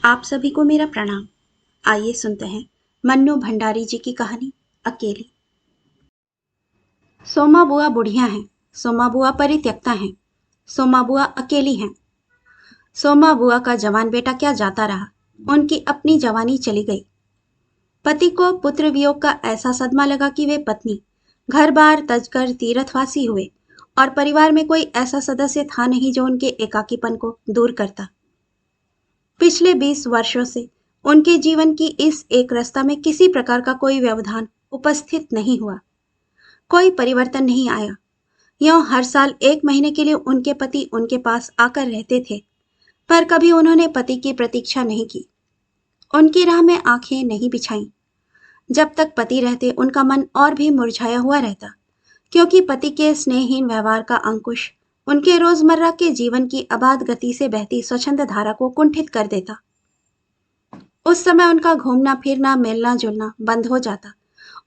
आप सभी को मेरा प्रणाम। आइए सुनते हैं मन्नू भंडारी जी की कहानी अकेली। सोमा बुआ बुढ़िया हैं, सोमा बुआ परित्यक्ता हैं, सोमा बुआ अकेली हैं। सोमा बुआ का जवान बेटा क्या जाता रहा, उनकी अपनी जवानी चली गई। पति को पुत्र वियोग का ऐसा सदमा लगा कि वे पत्नी घर बार तजकर तीर्थवासी हुए और परिवार में कोई ऐसा सदस्य था नहीं जो उनके एकाकीपन को दूर करता। पिछले 20 वर्षों से उनके जीवन की इस एक रास्ता में किसी प्रकार का कोई व्यवधान उपस्थित नहीं हुआ, कोई परिवर्तन नहीं आया। यों हर साल 1 महीने के लिए उनके पति उनके पास आकर रहते थे, पर कभी उन्होंने पति की प्रतीक्षा नहीं की, उनकी राह में आंखें नहीं बिछाईं। जब तक पति रहते उनका मन और भी मुरझाया हुआ रहता, क्योंकि पति के स्नेहहीन व्यवहार का अंकुश उनके रोजमर्रा के जीवन की अबाध गति से बहती स्वच्छंद धारा को कुंठित कर देता। उस समय उनका घूमना फिरना मिलना जुलना बंद हो जाता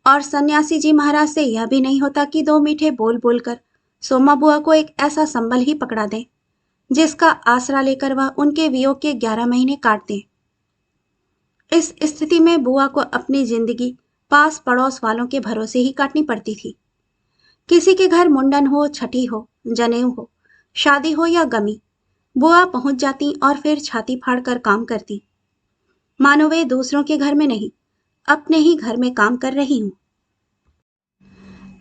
और सन्यासी जी महाराज से यह भी नहीं होता कि 2 मीठे बोल बोलकर सोमा बुआ को एक ऐसा संबल ही पकड़ा दें जिसका आसरा लेकर वह उनके वियोग के 11 महीने काट दें। इस स्थिति में बुआ को अपनी जिंदगी पास पड़ोस वालों के भरोसे ही काटनी पड़ती थी। किसी के घर मुंडन हो, छठी हो, जनेऊ हो, शादी हो या गमी, बुआ पहुंच जाती और फिर छाती फाड़कर काम करती, मानो वे दूसरों के घर में नहीं, अपने ही घर में काम कर रही हूं।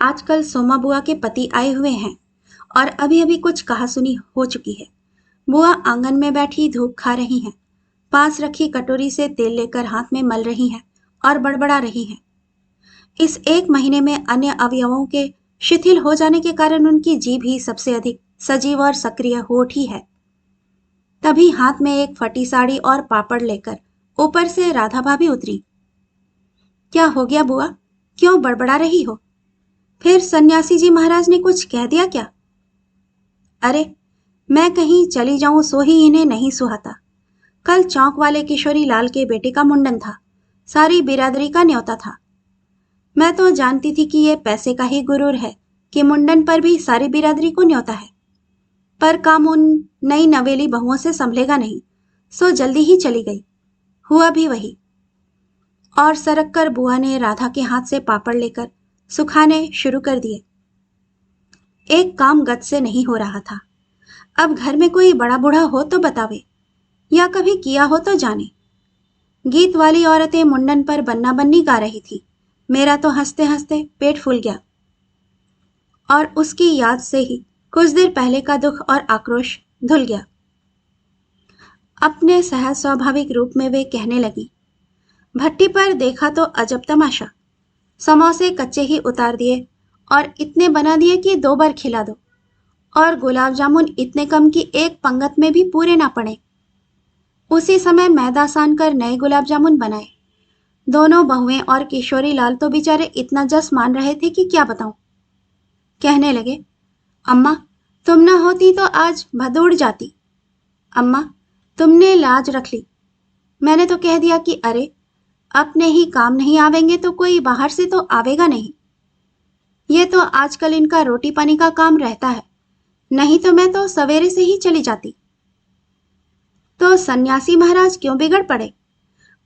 आजकल सोमा बुआ के पति आए हुए हैं और अभी अभी कुछ कहा सुनी हो चुकी है। बुआ आंगन में बैठी धूप खा रही हैं, पास रखी कटोरी से तेल लेकर हाथ में मल रही हैं और बड़बड़ा रही हैं। इस 1 महीने में अन्य अवयवों के शिथिल हो जाने के कारण उनकी जीभ ही सबसे अधिक सजीव और सक्रिय हो उठी है। तभी हाथ में एक फटी साड़ी और पापड़ लेकर ऊपर से राधा भाभी उतरी। क्या हो गया बुआ, क्यों बड़बड़ा रही हो? फिर सन्यासी जी महाराज ने कुछ कह दिया क्या? अरे, मैं कहीं चली जाऊं सो ही इन्हें नहीं सुहाता। कल चौक वाले किशोरी लाल के बेटे का मुंडन था, सारी बिरादरी का न्योता था। मैं तो जानती थी कि ये पैसे का ही गुरूर है कि मुंडन पर भी सारी बिरादरी को न्योता है, पर काम उन नई नवेली बहुओं से संभलेगा नहीं, सो जल्दी ही चली गई। हुआ भी वही। और सरक कर बुआ ने राधा के हाथ से पापड़ लेकर सुखाने शुरू कर दिए। एक काम गत से नहीं हो रहा था। अब घर में कोई बड़ा बूढ़ा हो तो बतावे, या कभी किया हो तो जाने। गीत वाली औरतें मुंडन पर बन्ना बन्नी गा रही थी। मेरा तो हंसते हंसते पेट फूल गया और उसकी याद से ही कुछ देर पहले का दुख और आक्रोश धुल गया। अपने सहज स्वाभाविक रूप में वे कहने लगी, भट्टी पर देखा तो अजब तमाशा। समोसे कच्चे ही उतार दिए और इतने बना दिए कि 2 बार खिला दो, और गुलाब जामुन इतने कम कि एक पंगत में भी पूरे ना पड़े। उसी समय मैदा सान कर नए गुलाब जामुन बनाए। दोनों बहुएं और किशोरी लाल तो बेचारे इतना जस मान रहे थे कि क्या बताऊं। कहने लगे, अम्मा तुम ना होती तो आज भदौड़ जाती। अम्मा तुमने लाज रख ली। मैंने तो कह दिया कि अरे, अपने ही काम नहीं आवेंगे तो कोई बाहर से तो आवेगा नहीं। ये तो आजकल इनका रोटी पानी का काम रहता है, नहीं तो मैं तो सवेरे से ही चली जाती। तो सन्यासी महाराज क्यों बिगड़ पड़े?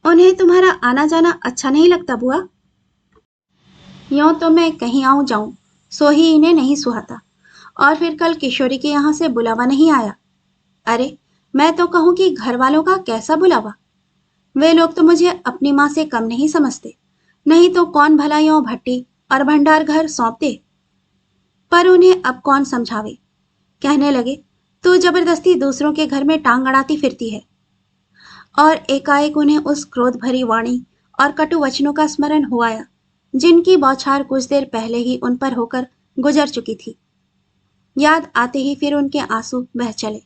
उन्हें तुम्हारा आना जाना अच्छा नहीं लगता बुआ? यूं तो मैं कहीं आऊं जाऊं सो ही इन्हें नहीं सुहाता, और फिर कल किशोरी के यहाँ से बुलावा नहीं आया। अरे, मैं तो कहूं कि घर वालों का कैसा बुलावा। वे लोग तो मुझे अपनी माँ से कम नहीं समझते, नहीं तो कौन भला यूं भट्टी और भंडार घर सौंप दे। पर उन्हें अब कौन समझावे। कहने लगे, तू जबरदस्ती दूसरों के घर में टांग अड़ाती फिरती है। और एकाएक उन्हें उस क्रोध भरी वाणी और कटु वचनों का स्मरण हो आया जिनकी बौछार कुछ देर पहले ही उन पर होकर गुजर चुकी थी। याद आते ही फिर उनके आंसू बह चले।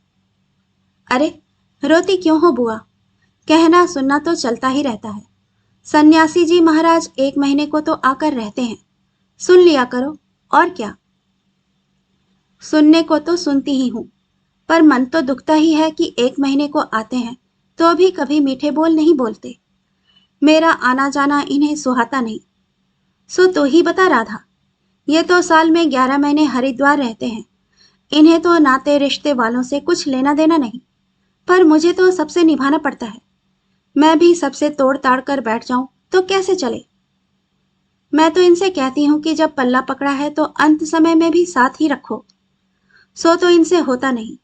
अरे, रोती क्यों हो बुआ? कहना सुनना तो चलता ही रहता है। सन्यासी जी महाराज 1 महीने को तो आकर रहते हैं, सुन लिया करो, और क्या। सुनने को तो सुनती ही हूं, पर मन तो दुखता ही है कि 1 महीने को आते हैं तो भी कभी मीठे बोल नहीं बोलते। मेरा आना जाना इन्हें सुहाता नहीं। सो तू ही बता राधा, ये तो साल में 11 महीने हरिद्वार रहते हैं, इन्हें तो नाते रिश्ते वालों से कुछ लेना देना नहीं, पर मुझे तो सबसे निभाना पड़ता है। मैं भी सबसे तोड़ ताड़ कर बैठ जाऊं तो कैसे चले। मैं तो इनसे कहती हूँ कि जब पल्ला पकड़ा है तो अंत समय में भी साथ ही रखो। सो तो इनसे होता नहीं।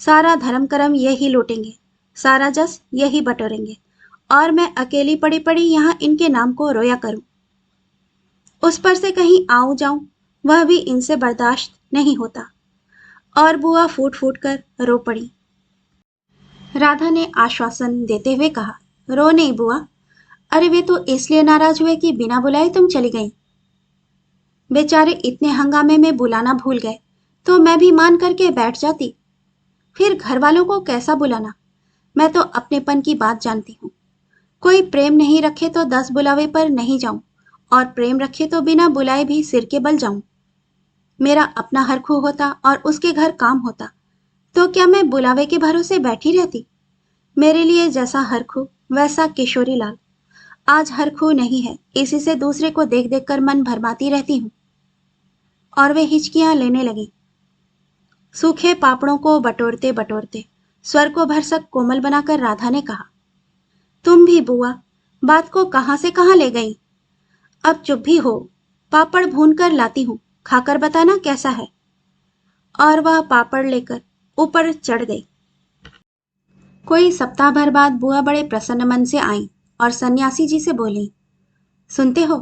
सारा धर्म कर्म यही लूटेंगे, सारा जस यही बटोरेंगे, और मैं अकेली पड़ी पड़ी यहाँ इनके नाम को रोया करूं। उस पर से कहीं आऊं जाऊं वह भी इनसे बर्दाश्त नहीं होता। और बुआ फूट फूट कर रो पड़ी। राधा ने आश्वासन देते हुए कहा, रो नहीं बुआ। अरे वे तो इसलिए नाराज हुए कि बिना बुलाए तुम चली गई। बेचारे इतने हंगामे में बुलाना भूल गए तो मैं भी मान करके बैठ जाती। फिर घर वालों को कैसा बुलाना। मैं तो अपनेपन की बात जानती हूँ। कोई प्रेम नहीं रखे तो 10 बुलावे पर नहीं जाऊं, और प्रेम रखे तो बिना बुलाए भी सिर के बल जाऊं। मेरा अपना हरखू होता और उसके घर काम होता तो क्या मैं बुलावे के भरोसे बैठी रहती। मेरे लिए जैसा हरखू वैसा किशोरी लाल। आज हरखू नहीं है, इसी से दूसरे को देख देख कर मन भरमाती रहती हूँ। और वे हिचकियां लेने लगी। सूखे पापड़ों को बटोरते बटोरते स्वर को भरसक कोमल बनाकर राधा ने कहा, तुम भी बुआ बात को कहां से कहां ले गई। अब चुप भी हो। पापड़ भून कर लाती हूँ, खाकर बताना कैसा है। और वह पापड़ लेकर ऊपर चढ़ गई। कोई सप्ताह भर बाद बुआ बड़े प्रसन्न मन से आईं और सन्यासी जी से बोली, सुनते हो,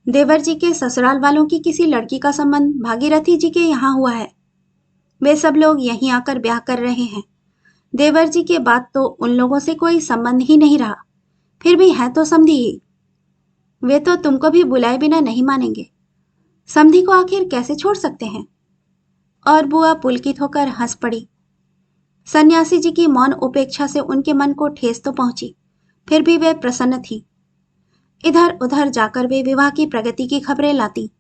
देवर जी के ससुराल वालों की किसी लड़की का संबंध भागीरथी जी के यहाँ हुआ है। वे सब लोग यहीं आकर ब्याह कर रहे हैं। देवर जी के बाद तो उन लोगों से कोई संबंध ही नहीं रहा, फिर भी हैं तो समधी ही। वे तो तुमको भी बुलाए बिना नहीं मानेंगे। समधी को आखिर कैसे छोड़ सकते हैं। और बुआ पुलकित होकर हंस पड़ी। सन्यासी जी की मौन उपेक्षा से उनके मन को ठेस तो पहुंची, फिर भी वे प्रसन्न थी। इधर उधर जाकर वे विवाह की प्रगति की खबरें लाती।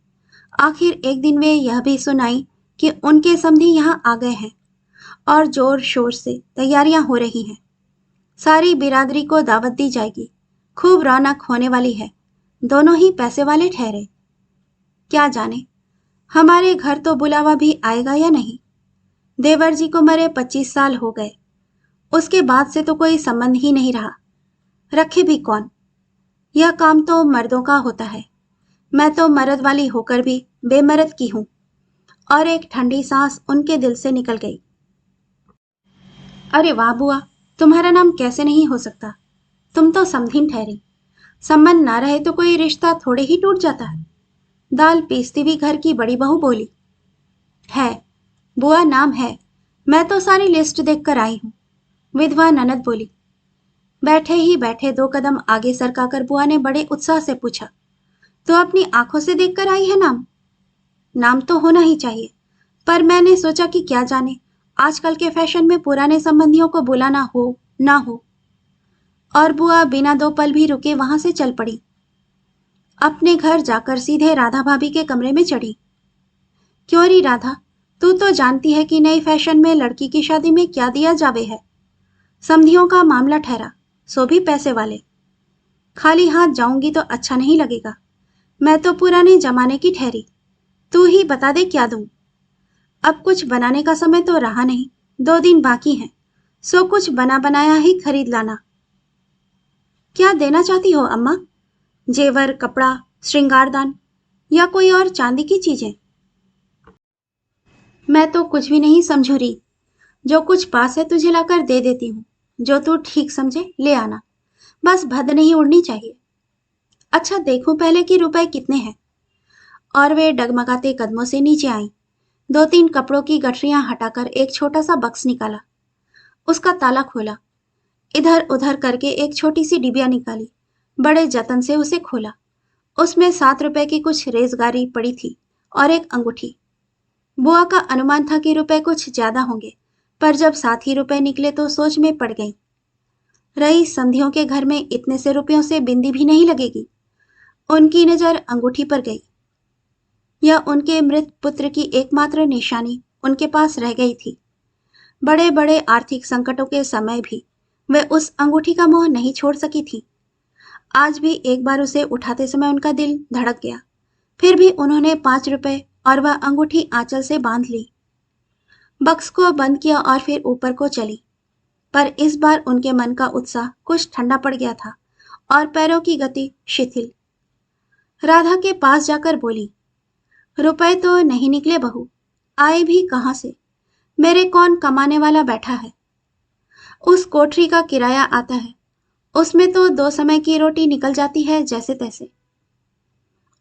आखिर एक दिन वे यह भी सुनाई कि उनके समधी यहाँ आ गए हैं और जोर शोर से तैयारियां हो रही हैं। सारी बिरादरी को दावत दी जाएगी। खूब रौनक होने वाली है। दोनों ही पैसे वाले ठहरे। क्या जाने हमारे घर तो बुलावा भी आएगा या नहीं। देवर जी को मरे 25 साल हो गए। उसके बाद से तो कोई संबंध ही नहीं रहा। रखे भी कौन। यह काम तो मर्दों का होता है। मैं तो मर्द वाली होकर भी बेमर्द की हूं। और एक ठंडी सांस उनके दिल से निकल गई। अरे वाह बुआ, तुम्हारा नाम कैसे नहीं हो सकता। तुम तो समधिन ठहरी। संबंध ना रहे तो कोई रिश्ता थोड़े ही टूट जाता है। दाल पीसती हुई घर की बड़ी बहू बोली। है बुआ, नाम है। मैं तो सारी लिस्ट देख कर आई हूं। विधवा ननद बोली। बैठे ही बैठे 2 कदम आगे सरकाकर बुआ ने बड़े उत्साह से पूछा, तो अपनी आंखों से देख कर आई है नाम। नाम तो होना ही चाहिए, पर मैंने सोचा कि क्या जाने आजकल के फैशन में पुराने संबंधियों को बुलाना हो ना हो। और बुआ बिना 2 पल भी रुके वहां से चल पड़ी। अपने घर जाकर सीधे राधा भाभी के कमरे में चढ़ी। क्यों री राधा, तू तो जानती है कि नई फैशन में लड़की की शादी में क्या दिया जावे है। समधियों का मामला ठहरा, सो भी पैसे वाले। खाली हाथ जाऊंगी तो अच्छा नहीं लगेगा। मैं तो पुराने जमाने की ठहरी। तू ही बता दे क्या दूं। अब कुछ बनाने का समय तो रहा नहीं। 2 दिन बाकी हैं, सो कुछ बना बनाया ही खरीद लाना। क्या देना चाहती हो अम्मा। जेवर, कपड़ा, श्रृंगारदान या कोई और चांदी की चीजें। मैं तो कुछ भी नहीं समझू रही। जो कुछ पास है तुझे लाकर दे देती हूँ। जो तू ठीक समझे ले आना। बस भद नहीं उड़नी चाहिए। अच्छा देखूं पहले कि रुपए कितने हैं। और वे डगमगाते कदमों से नीचे आई। 2-3 कपड़ों की गठरियां हटाकर एक छोटा सा बक्स निकाला। उसका ताला खोला। इधर उधर करके एक छोटी सी डिबिया निकाली। बड़े जतन से उसे खोला। उसमें 7 रुपए की कुछ रेजगारी पड़ी थी और एक अंगूठी। बुआ का अनुमान था कि रुपए कुछ ज्यादा होंगे, पर जब 7 ही रुपए निकले तो सोच में पड़ गई। रही समधियों के घर में इतने से रुपयों से बिंदी भी नहीं लगेगी। उनकी नजर अंगूठी पर गई। यह उनके मृत पुत्र की एकमात्र निशानी उनके पास रह गई थी। बड़े बड़े आर्थिक संकटों के समय भी वे उस अंगूठी का मोह नहीं छोड़ सकी थी। आज भी एक बार उसे उठाते समय उनका दिल धड़क गया। फिर भी उन्होंने 5 रुपए और वह अंगूठी आंचल से बांध ली। बक्स को बंद किया और फिर ऊपर को चली। पर इस बार उनके मन का उत्साह कुछ ठंडा पड़ गया था और पैरों की गति शिथिल। राधा के पास जाकर बोली, रुपए तो नहीं निकले बहू, आए भी कहाँ से? मेरे कौन कमाने वाला बैठा है? उस कोठरी का किराया आता है, उसमें तो 2 समय की रोटी निकल जाती है जैसे तैसे।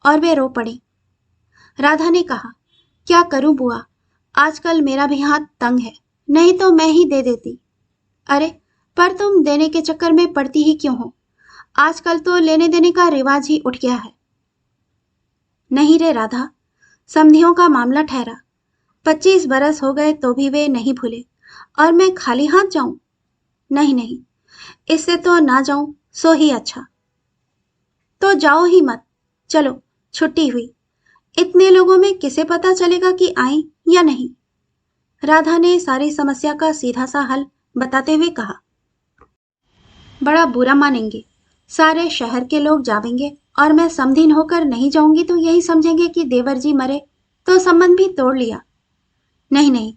और वे रो पड़ी। राधा ने कहा, क्या करूं बुआ, आजकल मेरा भी हाथ तंग है, नहीं तो मैं ही दे देती। अरे पर तुम देने के चक्कर में पड़ती ही क्यों हो? आजकल तो लेने देने का रिवाज ही उठ गया है। नहीं रे राधा, समधियों का मामला ठहरा, 25 बरस हो गए तो भी वे नहीं भूले, और मैं खाली हाथ जाऊं? नहीं नहीं, इससे तो ना जाऊं सो ही अच्छा। तो जाओ ही मत, चलो छुट्टी हुई, इतने लोगों में किसे पता चलेगा कि आई या नहीं? राधा ने सारी समस्या का सीधा सा हल बताते हुए कहा। बड़ा बुरा मानेंगे, सारे शहर के लोग जावेंगे और मैं समधीन होकर नहीं जाऊंगी तो यही समझेंगे कि देवर जी मरे तो संबंध भी तोड़ लिया। नहीं नहीं,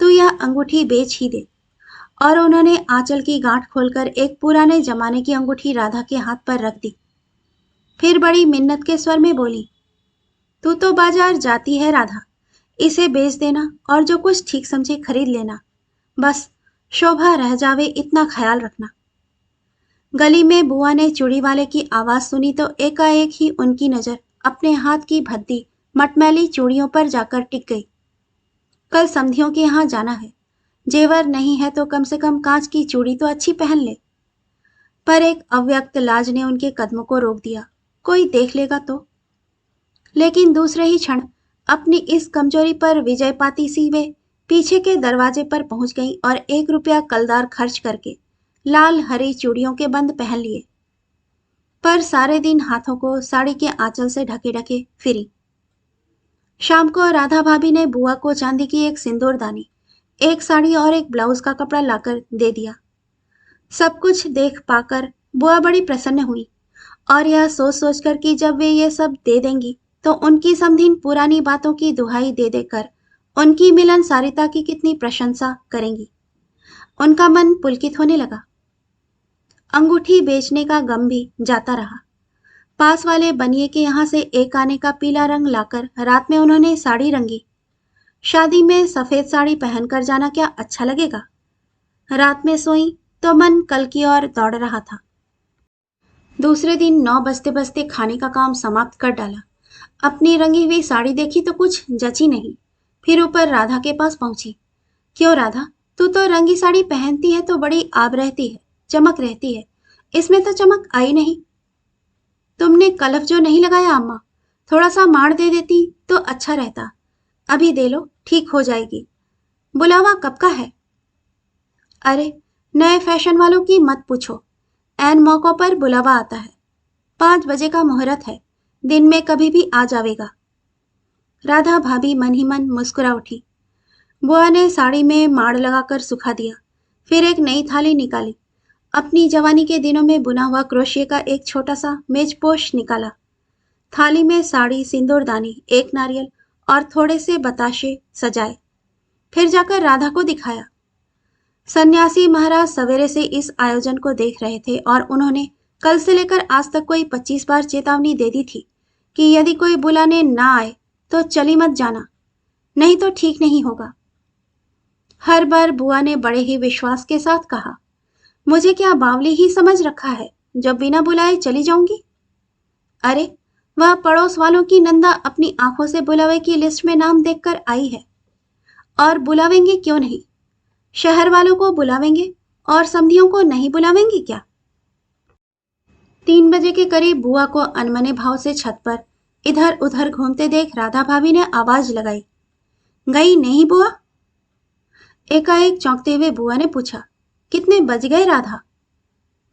तू यह अंगूठी बेच ही दे। और उन्होंने आंचल की गांठ खोलकर एक पुराने जमाने की अंगूठी राधा के हाथ पर रख दी। फिर बड़ी मिन्नत के स्वर में बोली, तू तो बाजार जाती है राधा, इसे बेच देना और जो कुछ ठीक समझे खरीद लेना, बस शोभा रह जावे इतना ख्याल रखना। गली में बुआ ने चूड़ी वाले की आवाज सुनी तो एकाएक ही उनकी नजर अपने हाथ की भद्दी मटमैली चूड़ियों पर जाकर टिक गई। कल समधियों के यहाँ जाना है, जेवर नहीं है तो कम से कम कांच की चूड़ी तो अच्छी पहन ले। पर एक अव्यक्त लाज ने उनके कदमों को रोक दिया, कोई देख लेगा तो। लेकिन दूसरे ही क्षण अपनी इस कमजोरी पर विजय पाती सी वे पीछे के दरवाजे पर पहुंच गई और 1 रुपया कलदार खर्च करके लाल हरी चूड़ियों के बंद पहन लिए। पर सारे दिन हाथों को साड़ी के आंचल से ढके ढके फिरी। शाम को राधा भाभी ने बुआ को चांदी की एक सिंदूरदानी, एक साड़ी और एक ब्लाउज का कपड़ा लाकर दे दिया। सब कुछ देख पाकर बुआ बड़ी प्रसन्न हुई और यह सोच सोचकर कि जब वे ये सब दे देंगी तो उनकी समधीन पुरानी बातों की दुहाई दे देकर उनकी मिलनसारिता की कितनी प्रशंसा करेंगी, उनका मन पुलकित होने लगा। अंगूठी बेचने का गम भी जाता रहा। पास वाले बनिए के यहाँ से एक आने का पीला रंग लाकर रात में उन्होंने साड़ी रंगी। शादी में सफेद साड़ी पहनकर जाना क्या अच्छा लगेगा? रात में सोई तो मन कल की ओर दौड़ रहा था। दूसरे दिन 9 बजते बजते खाने का काम समाप्त कर डाला। अपनी रंगी हुई साड़ी देखी तो कुछ जची नहीं, फिर ऊपर राधा के पास पहुंची। क्यों राधा, तू तो रंगी साड़ी पहनती है तो बड़ी आब रहती है, चमक रहती है, इसमें तो चमक आई नहीं। तुमने कलफ जो नहीं लगाया अम्मा, थोड़ा सा मार दे देती तो अच्छा रहता। अभी दे लो, ठीक हो जाएगी। बुलावा कब का है? अरे नए फैशन वालों की मत पूछो, ऐन मौकों पर बुलावा आता है। 5 बजे का मुहूर्त है, दिन में कभी भी आ जावेगा। राधा भाभी मन ही मन मुस्कुरा उठी। बुआ ने साड़ी में माड़ लगाकर सुखा दिया, फिर एक नई थाली निकाली। अपनी जवानी के दिनों में बुना हुआ क्रोशिये का एक छोटा सा मेजपोश निकाला। थाली में साड़ी, सिंदूरदानी, एक नारियल और थोड़े से बताशे सजाए। फिर जाकर राधा को दिखाया। सन्यासी महाराज सवेरे से इस आयोजन को देख रहे थे और उन्होंने कल से लेकर आज तक कोई 25 बार चेतावनी दे दी थी कि यदि कोई बुलाने ना आए तो चली मत जाना, नहीं तो ठीक नहीं होगा। हर बार बुआ ने बड़े ही विश्वास के साथ कहा, मुझे क्या बावली ही समझ रखा है जब बिना बुलाए चली जाऊंगी? अरे वह पड़ोस वालों की नंदा अपनी आंखों से बुलावे की लिस्ट में नाम देखकर आई है, और बुलावेंगे क्यों नहीं? शहर वालों को बुलावेंगे और समधियों को नहीं बुलावेंगी क्या? 3 बजे के करीब बुआ को अनमने भाव से छत पर इधर उधर घूमते देख राधा भाभी ने आवाज लगाई, गई नहीं बुआ? एकाएक चौंकते हुए बुआ ने पूछा, कितने बज गए राधा?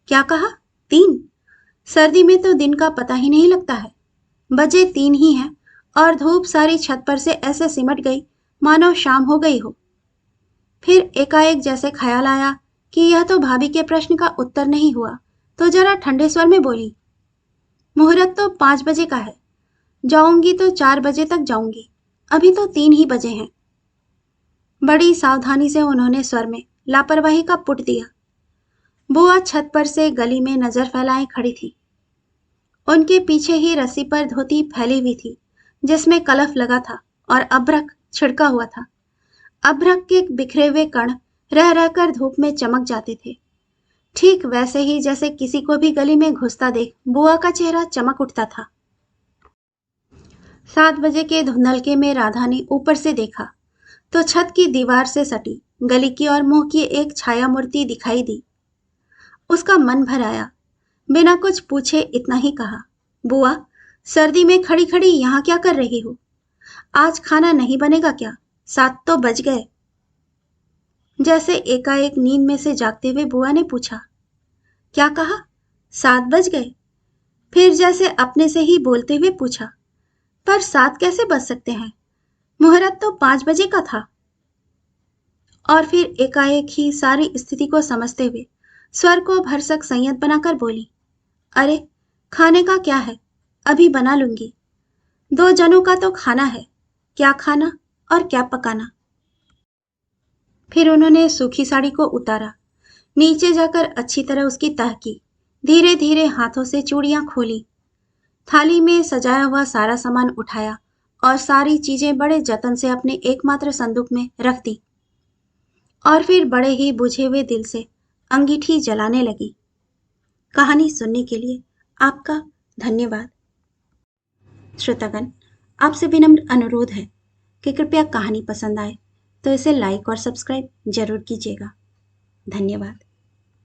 क्या कहा? 3? सर्दी में तो दिन का पता ही नहीं लगता है। बजे 3 ही हैं और धूप सारी छत पर से ऐसे सिमट गई मानो शाम हो गई हो। फिर एकाएक जैसे ख्याल आया कि यह तो भाभी के प्रश्न का उत्तर नहीं हुआ, तो जरा ठंडे स्वर में बोली, मुहूर्त तो 5 बजे का है, जाऊंगी तो 4 बजे तक जाऊंगी, अभी तो 3 ही बजे हैं। बड़ी सावधानी से उन्होंने स्वर में लापरवाही का पुट दिया बुआ छत पर से गली में नजर फैलाए खड़ी थी। उनके पीछे ही रस्सी पर धोती फैली हुई थी, जिसमें कलफ लगा था और अभ्रक छिड़का हुआ था। अभ्रक के बिखरे हुए कण रह रहकर धूप में चमक जाते थे, ठीक वैसे ही जैसे किसी को भी गली में घुसता देख बुआ का चेहरा चमक उठता था। 7 बजे के धुंधलके में राधा ने ऊपर से देखा तो छत की दीवार से सटी गली की और मुंह की एक छाया मूर्ति दिखाई दी। उसका मन भर आया। बिना कुछ पूछे इतना ही कहा, बुआ, सर्दी में खड़ी खड़ी यहाँ क्या कर रही हो? आज खाना नहीं बनेगा क्या? 7 तो बज गए। जैसे एकाएक नींद में से जागते हुए बुआ ने पूछा, क्या कहा? 7 बज गए? फिर जैसे अपने से ही बोलते हुए पूछा, पर 7 कैसे बज सकते हैं? मुहूर्त तो 5 बजे का था। और फिर एकाएक ही सारी स्थिति को समझते हुए स्वर को भरसक संयत बनाकर बोली, अरे खाने का क्या है, अभी बना लूंगी। 2 जनों का तो खाना है, क्या खाना और क्या पकाना। फिर उन्होंने सूखी साड़ी को उतारा, नीचे जाकर अच्छी तरह उसकी तह की, धीरे धीरे हाथों से चूड़ियां खोली, थाली में सजाया हुआ सारा सामान उठाया और सारी चीजें बड़े जतन से अपने एकमात्र संदूक में रख दी। और फिर बड़े ही बुझे हुए दिल से अंगीठी जलाने लगी। कहानी सुनने के लिए आपका धन्यवाद। श्रोतागण, आपसे विनम्र अनुरोध है कि कृपया कहानी पसंद आए तो इसे लाइक और सब्सक्राइब जरूर कीजिएगा। धन्यवाद।